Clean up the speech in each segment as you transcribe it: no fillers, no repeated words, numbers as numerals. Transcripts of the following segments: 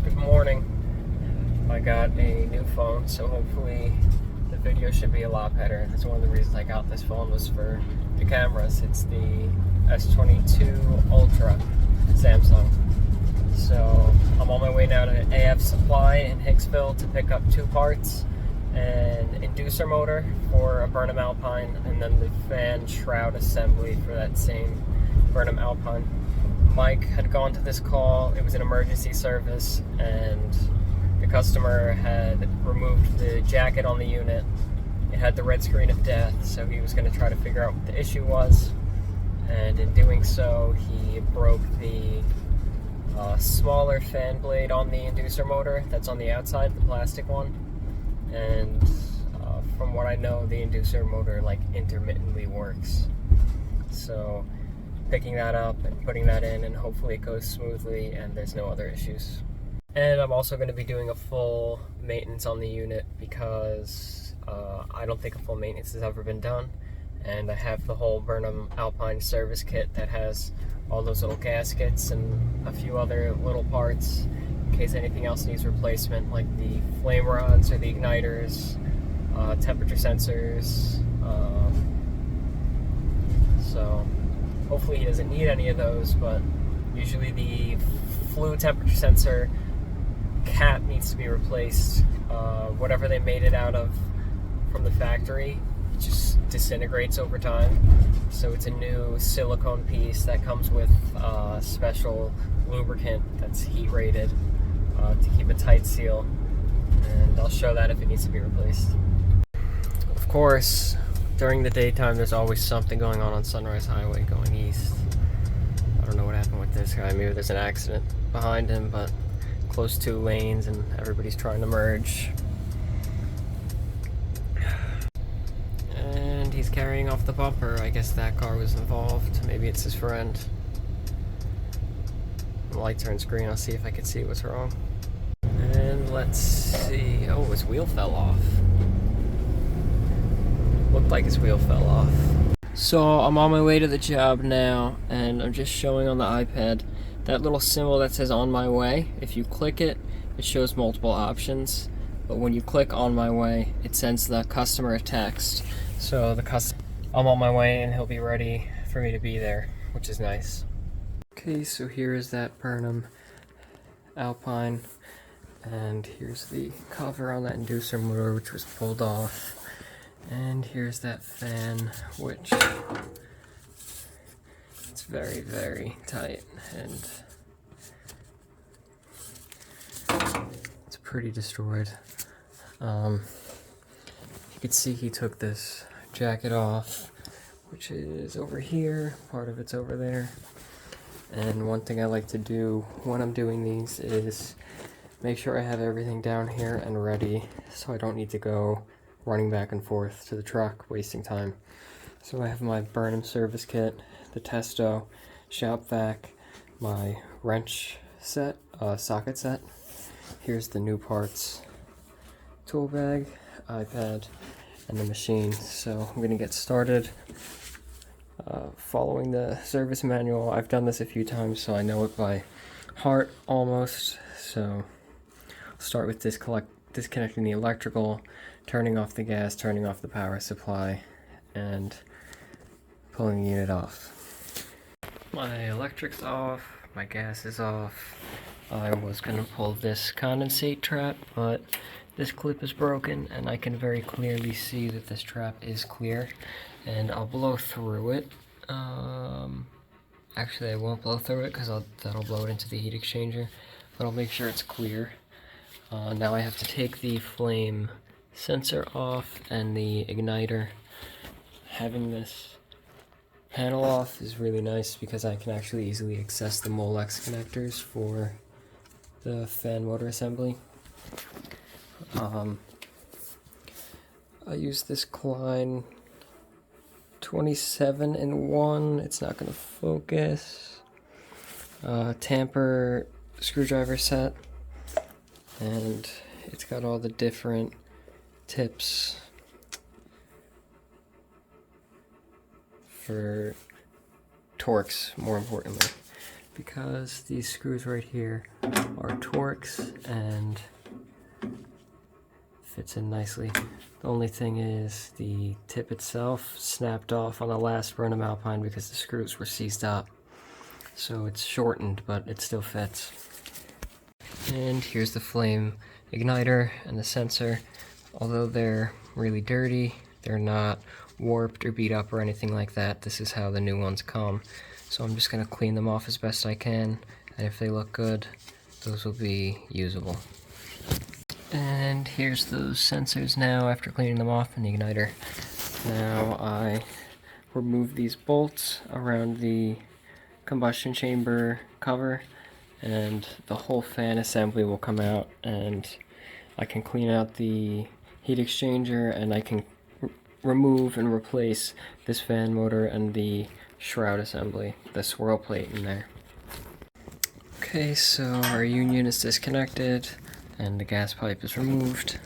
Good morning. I got a new phone, so hopefully the video should be a lot better. That's one of the reasons I got this phone, was for the cameras. It's the S22 Ultra Samsung. So I'm on my way now to AF Supply in Hicksville to pick up two parts: an inducer motor for a Burnham Alpine, and then the fan shroud assembly for that same Burnham Alpine. Mike had gone to this call. It was an emergency service, and the customer had removed the jacket on the unit. It had the red screen of death, so he was going to try to figure out what the issue was. And in doing so, he broke the smaller fan blade on the inducer motor that's on the outside, the plastic one. And from what I know, the inducer motor intermittently works. So picking that up and putting that in, and hopefully it goes smoothly and there's no other issues. And I'm also going to be doing a full maintenance on the unit because I don't think a full maintenance has ever been done. And I have the whole Burnham Alpine service kit that has all those little gaskets and a few other little parts in case anything else needs replacement, like the flame rods or the igniters, temperature sensors. So hopefully he doesn't need any of those, but usually the fluid temperature sensor cap needs to be replaced. Whatever they made it out of from the factory, it just disintegrates over time. So it's a new silicone piece that comes with special lubricant that's heat rated to keep a tight seal. And I'll show that if it needs to be replaced. Of course, during the daytime, there's always something going on Sunrise Highway going east. I don't know what happened with this guy. Maybe there's an accident behind him, but close two lanes and everybody's trying to merge. And he's carrying off the bumper. I guess that car was involved. Maybe it's his friend. The light turns green. I'll see if I can see what's wrong. And let's see. Oh, his wheel fell off. Looked like his wheel fell off. So I'm on my way to the job now, and I'm just showing on the iPad that little symbol that says "on my way." If you click it, it shows multiple options, but when you click "on my way," it sends the customer a text. So I'm on my way, and he'll be ready for me to be there, which is nice. Okay, so here is that Burnham Alpine, and here's the cover on that inducer motor, which was pulled off. And here's that fan, which it's very, very tight, and it's pretty destroyed. You can see he took this jacket off, which is over here, part of it's over there. And one thing I like to do when I'm doing these is make sure I have everything down here and ready, so I don't need to go running back and forth to the truck, wasting time. So I have my Burnham service kit, the Testo, shop vac, my wrench set, socket set. Here's the new parts, tool bag, iPad, and the machine. So I'm gonna get started following the service manual. I've done this a few times, so I know it by heart almost. So I'll start with disconnecting the electrical, turning off the gas, turning off the power supply, and pulling the unit off. My electric's off, my gas is off. I was going to pull this condensate trap, but this clip is broken, and I can very clearly see that this trap is clear, and I'll blow through it. Actually, I won't blow through it because that'll blow it into the heat exchanger, but I'll make sure it's clear. Now I have to take the flame sensor off and the igniter. Having this panel off is really nice because I can actually easily access the Molex connectors for the fan motor assembly. I use this Klein 27-in-1. It's not going to focus. Tamper screwdriver set. And it's got all the different tips for Torx, more importantly, because these screws right here are Torx and fits in nicely. The only thing is the tip itself snapped off on the last Burnham Alpine because the screws were seized up. So it's shortened, but it still fits. And here's the flame igniter and the sensor. Although they're really dirty, they're not warped or beat up or anything like that. This is how the new ones come. So I'm just going to clean them off as best I can, and if they look good, those will be usable. And here's those sensors now after cleaning them off in the igniter. Now I remove these bolts around the combustion chamber cover, and the whole fan assembly will come out, and I can clean out the heat exchanger, and I can remove and replace this fan motor and the shroud assembly, the swirl plate in there. Okay, so our union is disconnected and the gas pipe is removed.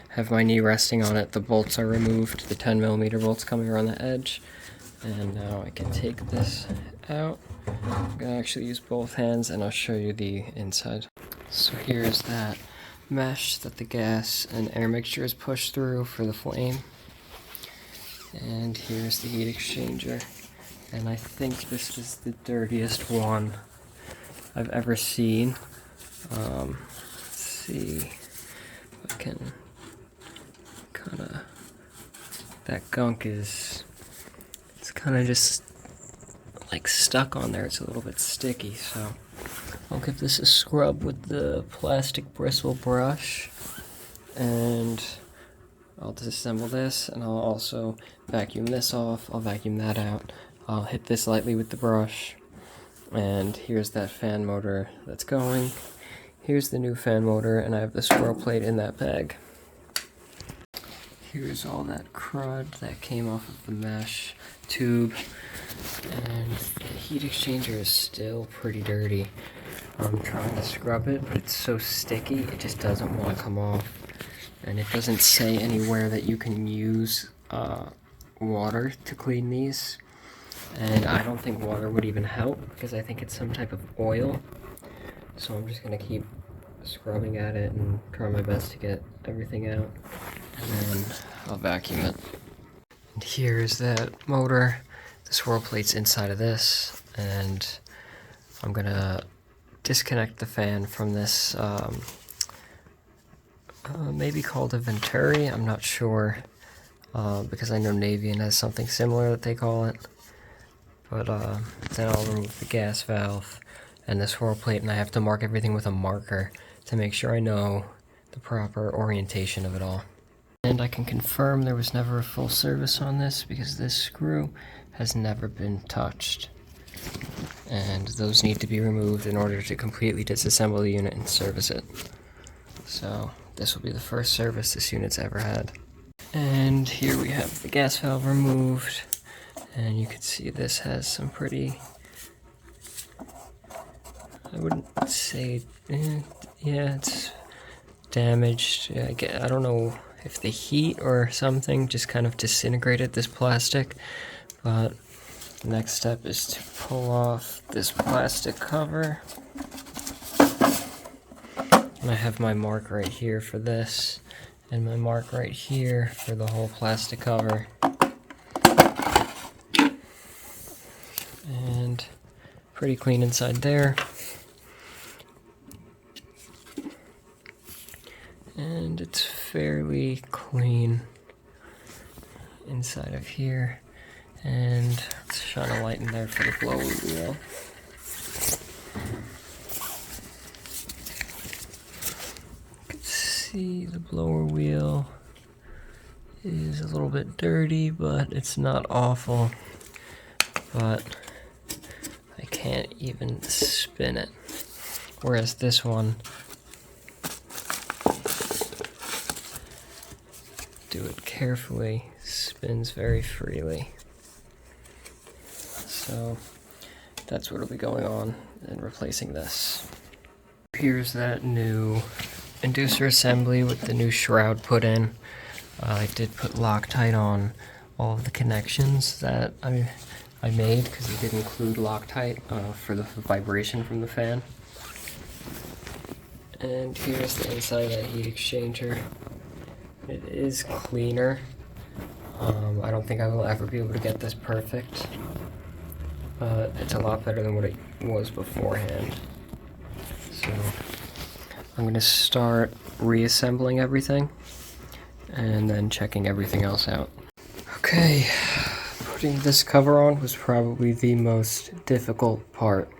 Have my knee resting on it, the bolts are removed, the 10mm bolts coming around the edge, and now I can take this out. I'm going to actually use both hands and I'll show you the inside. So here's that mesh that the gas and air mixture is pushed through for the flame. And here's the heat exchanger. And I think this is the dirtiest one I've ever seen. Let's see if I can kinda, that gunk is, it's kinda just like stuck on there. It's a little bit sticky, so I'll give this a scrub with the plastic bristle brush, and I'll disassemble this, and I'll also vacuum this off. I'll vacuum that out. I'll hit this lightly with the brush, and here's that fan motor that's going. Here's the new fan motor, and I have the swirl plate in that bag. Here's all that crud that came off of the mesh tube, and the heat exchanger is still pretty dirty. I'm trying to scrub it, but it's so sticky, it just doesn't want to come off. And it doesn't say anywhere that you can use water to clean these. And I don't think water would even help, because I think it's some type of oil. So I'm just going to keep scrubbing at it and try my best to get everything out. And then I'll vacuum it. And here's that motor. The swirl plate's inside of this. And I'm going to disconnect the fan from this, maybe called a Venturi. I'm not sure, because I know Navian has something similar that they call it. But then I'll remove the gas valve and the swirl plate, and I have to mark everything with a marker to make sure I know the proper orientation of it all. And I can confirm there was never a full service on this, because this screw has never been touched. And those need to be removed in order to completely disassemble the unit and service it. So this will be the first service this unit's ever had. And here we have the gas valve removed. And you can see this has some pretty, I wouldn't say, yeah, it's damaged. I don't know if the heat or something just kind of disintegrated this plastic, but the next step is to pull off this plastic cover. And I have my mark right here for this, and my mark right here for the whole plastic cover. And pretty clean inside there. And it's fairly clean inside of here. And let's shine a light in there for the blower wheel. You can see the blower wheel is a little bit dirty, but it's not awful. But I can't even spin it. Whereas this one, do it carefully, spins very freely. So that's what will be going on and replacing this. Here's that new inducer assembly with the new shroud put in. I did put Loctite on all of the connections that I made, because it did include Loctite for the vibration from the fan. And here's the inside of that heat exchanger. It is cleaner. I don't think I will ever be able to get this perfect, but it's a lot better than what it was beforehand. So I'm going to start reassembling everything and then checking everything else out. Okay, putting this cover on was probably the most difficult part.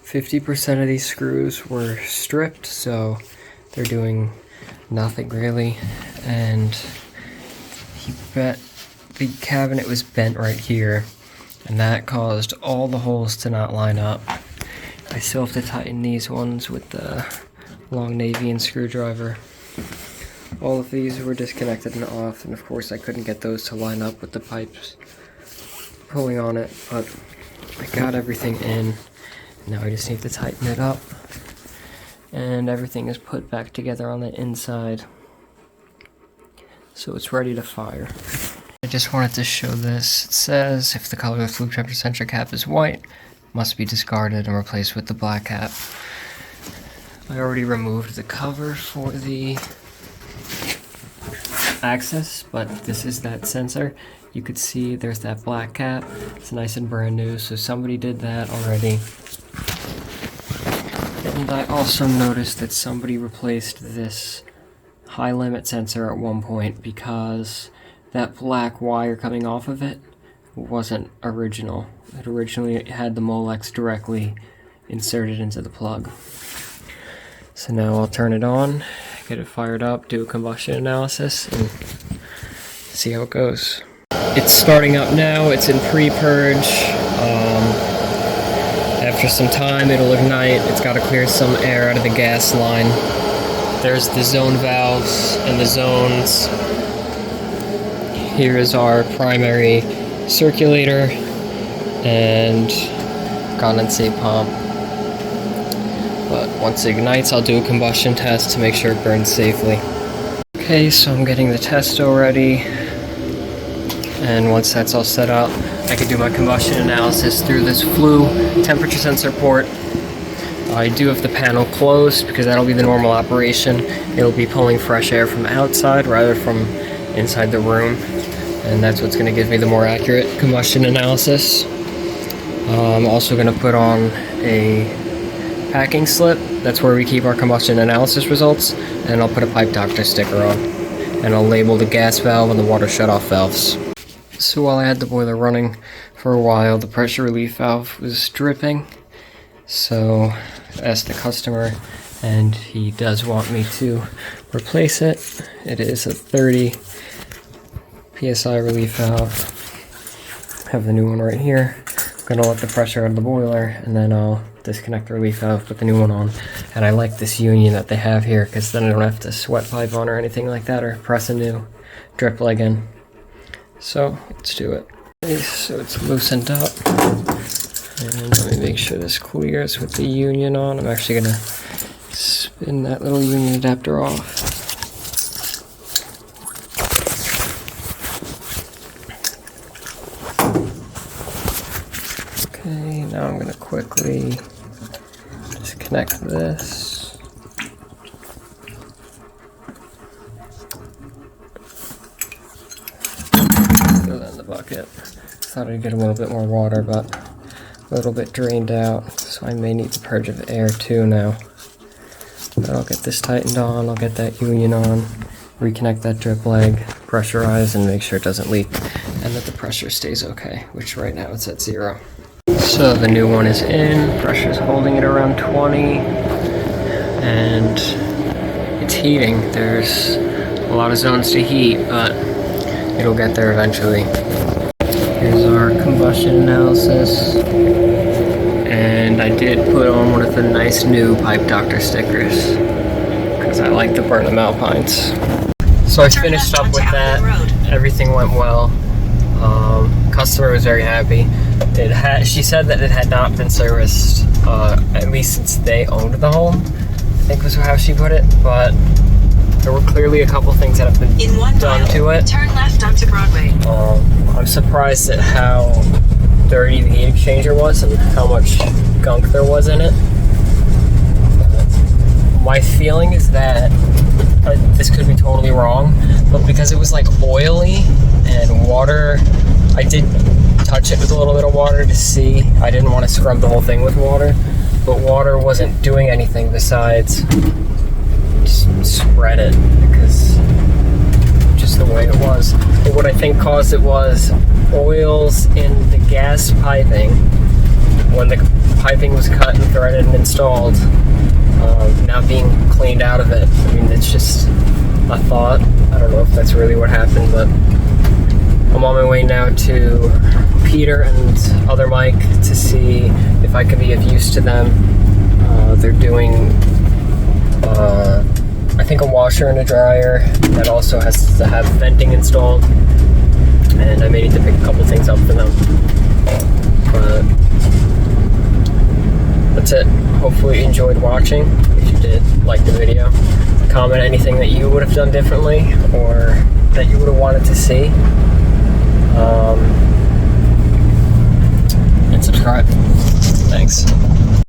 50% of these screws were stripped, so they're doing nothing really, and the cabinet was bent right here, and that caused all the holes to not line up. I still have to tighten these ones with the long Navian screwdriver. All of these were disconnected and off, and of course I couldn't get those to line up with the pipes pulling on it, but I got everything in. Now I just need to tighten it up, and everything is put back together on the inside, so it's ready to fire. I just wanted to show this. It says if the color of the flue temperature sensor cap is white, it must be discarded and replaced with the black cap. I already removed the cover for the axis, but this is that sensor. You could see there's that black cap. It's nice and brand new, so somebody did that already. And I also noticed that somebody replaced this high limit sensor at one point because that black wire coming off of it wasn't original. It originally had the Molex directly inserted into the plug. So now I'll turn it on, get it fired up, do a combustion analysis, and see how it goes. It's starting up now, it's in pre-purge. After some time it'll ignite. It's got to clear some air out of the gas line. There's the zone valves and the zones. Here is our primary circulator and condensate pump. But once it ignites, I'll do a combustion test to make sure it burns safely. Okay, so I'm getting the testo ready. And once that's all set up, I can do my combustion analysis through this flue temperature sensor port. I do have the panel closed because that'll be the normal operation. It'll be pulling fresh air from outside rather from inside the room. And that's what's going to give me the more accurate combustion analysis. I'm also going to put on a packing slip. That's where we keep our combustion analysis results. And I'll put a pipe doctor sticker on. And I'll label the gas valve and the water shutoff valves. So while I had the boiler running for a while, the pressure relief valve was dripping. So I asked the customer, and he does want me to replace it. It is a 30 PSI relief valve. I have the new one right here. I'm gonna let the pressure out of the boiler, and then I'll disconnect the relief valve, put the new one on. And I like this union that they have here, because then I don't have to sweat pipe on or anything like that, or press a new drip leg in. So let's do it. Okay, so it's loosened up. And let me make sure this clears with the union on. I'm actually gonna spin that little union adapter off. Okay, now I'm gonna quickly disconnect this. Throw that in the bucket. Thought I'd get a little bit more water, but a little bit drained out, so I may need to purge of air too now. But I'll get this tightened on, I'll get that union on, reconnect that drip leg, pressurize, and make sure it doesn't leak, and that the pressure stays okay, which right now it's at 0. So the new one is in, pressure's holding it around 20, and it's heating. There's a lot of zones to heat, but it'll get there eventually. Here's our combustion analysis, and I did put on one of the nice new pipe doctor stickers because I like the Burnham Alpines. So I finished up with that. Everything went well. Customer was very happy. She said that it had not been serviced, at least since they owned the home, I think was how she put it, but there were clearly a couple things that have been done to it. Turn left onto Broadway. I'm surprised at how dirty the heat exchanger was and how much gunk there was in it. My feeling is that this could be totally wrong, but because it was like oily and water, I did touch it with a little bit of water to see. I didn't want to scrub the whole thing with water, but water wasn't doing anything besides just spread it, because just the way it was. But what I think caused it was oils in the gas piping. When the piping was cut and threaded and installed, now being cleaned out of it. I mean, it's just a thought. I don't know if that's really what happened, but I'm on my way now to Peter and other Mike to see if I can be of use to them. They're doing, I think, a washer and a dryer that also has to have venting installed, and I may need to pick a couple things up for them. But that's it. Hopefully you enjoyed watching. If you did, like the video. Comment anything that you would have done differently or that you would have wanted to see.